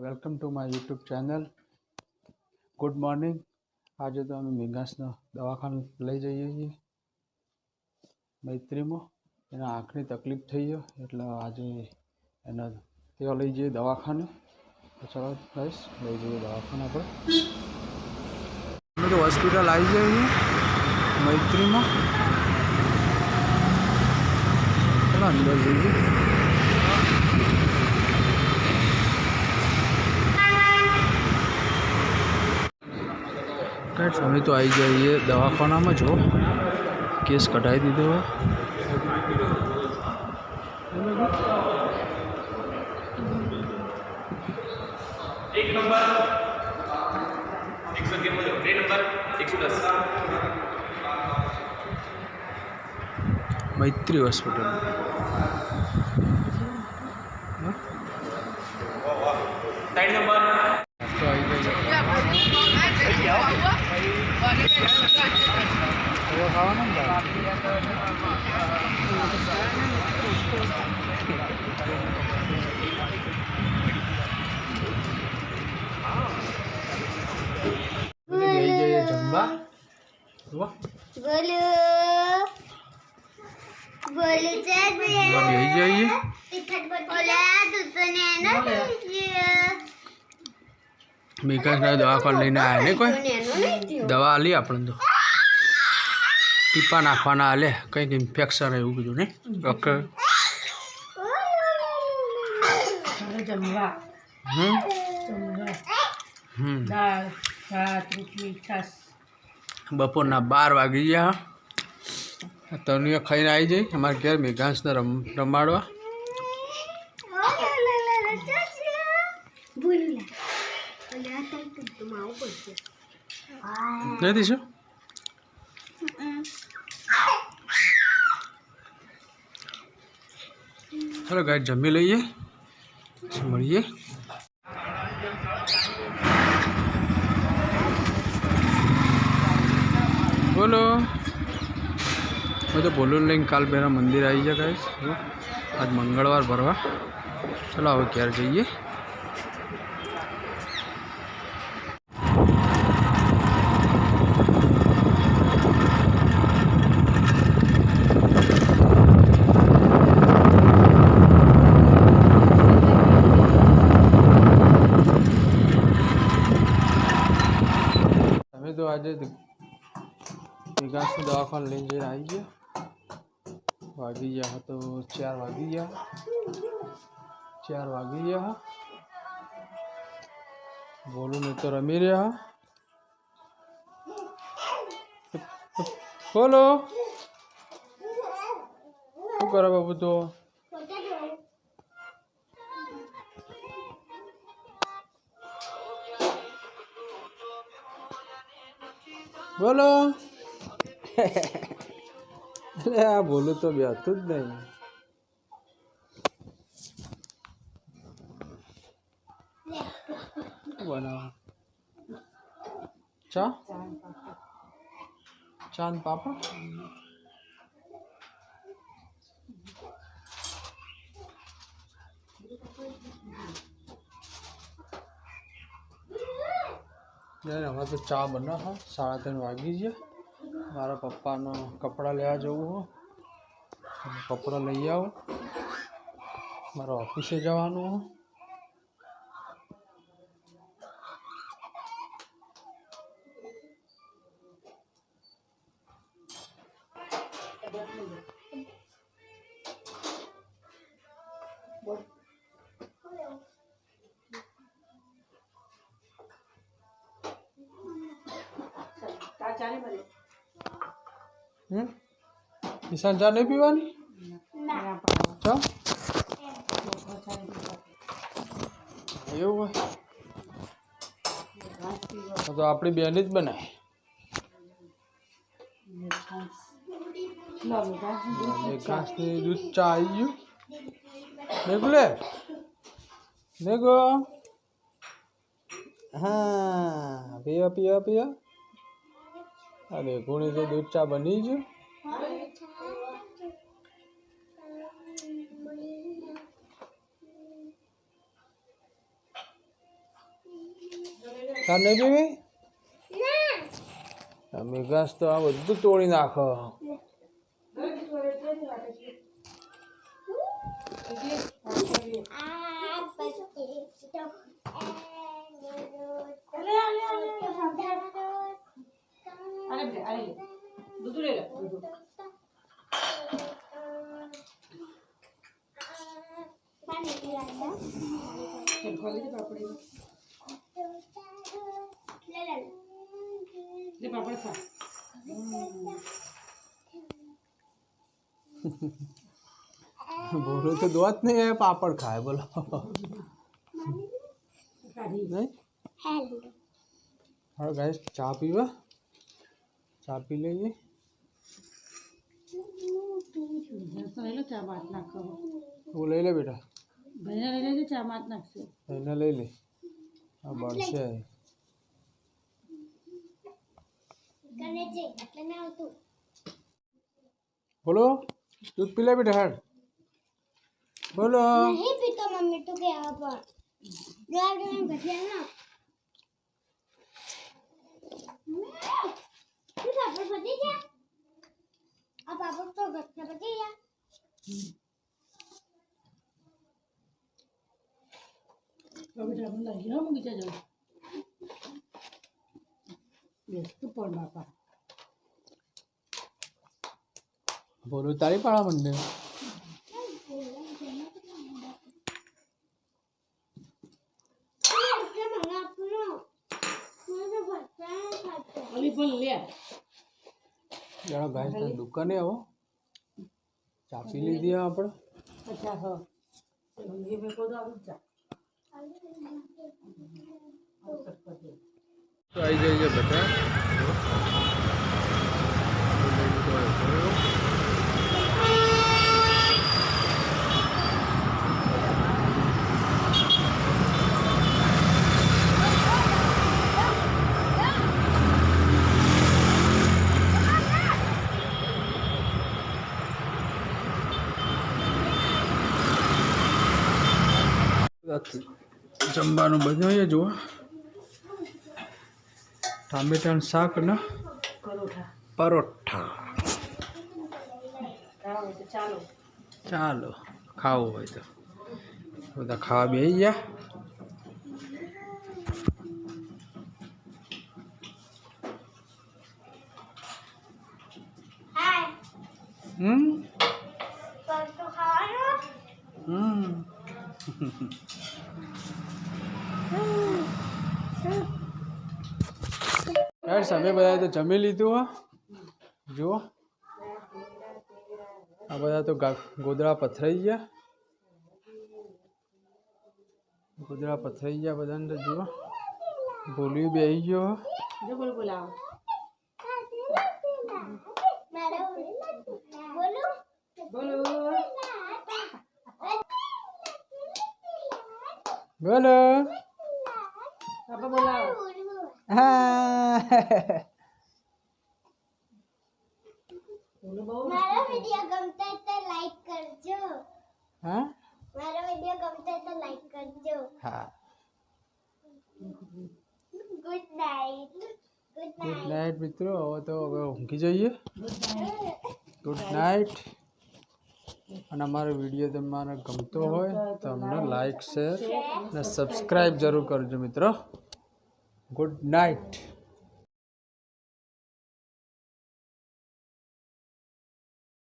Welcome to my YouTube channel. Good morning. આજે તો અમે મેઘાસના દવાખાને લઈ જઈએ છીએ મૈત્રીમાં. એના આંખની તકલીફ થઈ ગયો એટલે આજે એના ત્યાં લઈ જઈએ દવાખાને. તો ચાલો ગાઈસ લઈ જઈએ દવાખાને આપણે. અમે તો હોસ્પિટલ આવી જઈએ મૈત્રીમાં. ચાલો અંદર જઈએ. અમે તો આવી જઈએ દવાખાનામાં. જો કેસ કઢાવી દીધો. एक नंबर 111 बोलो, 2 नंबर 110 મૈત્રી હોસ્પિટલ. साइड नंबर તો આવી જઈએ. હવે ખાવાનું ને બેસી જઈએ જમવા. બેસી જઈએ. મેઘાસના દવાખાને લઈને આવ્યા ને કોઈ દવા આલી આપણે તો ટીપા નાખવાના આલે કંઈક ઇન્ફેક્શન એવું બધું ને ડૉક્ટર. બપોરના 12 વાગી ગયા. તનુએ ખાઈને આવી જઈ અમારે ઘેર મેઘાંશને રમાડવા. નથી શું ચાલો ગાઈડ જમી લઈએ પછી મળીએ. બોલો. હું તો બોલો લઈને કાલ પહેલાં મંદિર આવી જાય ગાઈસ. આજ મંગળવાર ભરવા. ચાલો હવે ઘેર જઈએ. તો આજે મેઘાસની દવાખાને લઈને જઈને આવી ગયા. વાગી ગયા તો 4 વાગી ગયા. 4 વાગી ગયા. બોલું ને તો રમી રહ્યા. બોલો શું કરે બાબુ? તો બોલો. એટલે આ બોલું તો બેઠું જ નહીં. બનાવો ચા ચાંદ પાપડ. હવે તો ચા બનાવો. 3:30 વાગી ગયા. મારા પપ્પાનો કપડાં લેવા જવું હોય. કપડાં લઈ આવો. મારા ઓફિસે જવાનું હોય. નિશાન ચા નહીં પીવાની? ચા એવું હોય તો આપણી બેન જ બનાય. ઘાસની દૂધ ચા આવી ગયું. મેઘુલે મેઘો હા પીઓ પીઓ પીઓ. આ મેઘુની તો દૂધ ચા બની ગયું. તાર નહીં પીવી મેઘાસ તો આ બધું તોડી નાખો બોલો તો દોત નહીં है पापड़ खाए बोलो नहीं हाँ गाइस चा पीवा चा पी लेंगे वो ले ले बेटा भाईना ले ले अब बढ़से है बोलो दूध पी ले बेटा हट बोलो नहीं पीता मम्मी तो क्या पर ग्लास में बचिया ना तू पापड़ बची क्या अब पापड़ तो गट्टा बची क्या कभी डर लगी ना मुझे जो व्यस्त पण बापा बोलो तारी पाड़ा मंदिर अभी पण ले जरा गाइस ना दुकाने आओ चा पी लीधी આપણે अच्छा हो ये मेरे को दो अब जा તો આવી જાય છે બધા જમવાનું બનાવીએ જુઓ ટામેટાનું શાક ને परोठा પરોઠા खाओ तो चालो ચાલો ખાવું હોય તો બધા ખાવા બેસી ગયા हाय पर तो खाना ગાઈસ અમે બધા તો જમી લીધું હો જુઓ આ બધા તો ગોદડા પથરાઈ ગયા બધાને તો જુઓ બોલ્યું બેસી ગયો जो बोल बुलाओ मेरा बोलो बोलो બોલો पापा बुलाओ હા बोलो बहु मेरा वीडियो गमता है तो लाइक करजो હા मेरा वीडियो गमता है तो लाइक करजो હા गुड नाइट ગુડ નાઇટ મિત્રો હવે તો હવે ઊંઘી જઈએ ગુડ નાઇટ અને અમારો વિડીયો તમારે ગમતો હોય તો અમને લાઈક શેર અને સબસ્ક્રાઈબ જરૂર કરજો મિત્રો ગુડ નાઇટ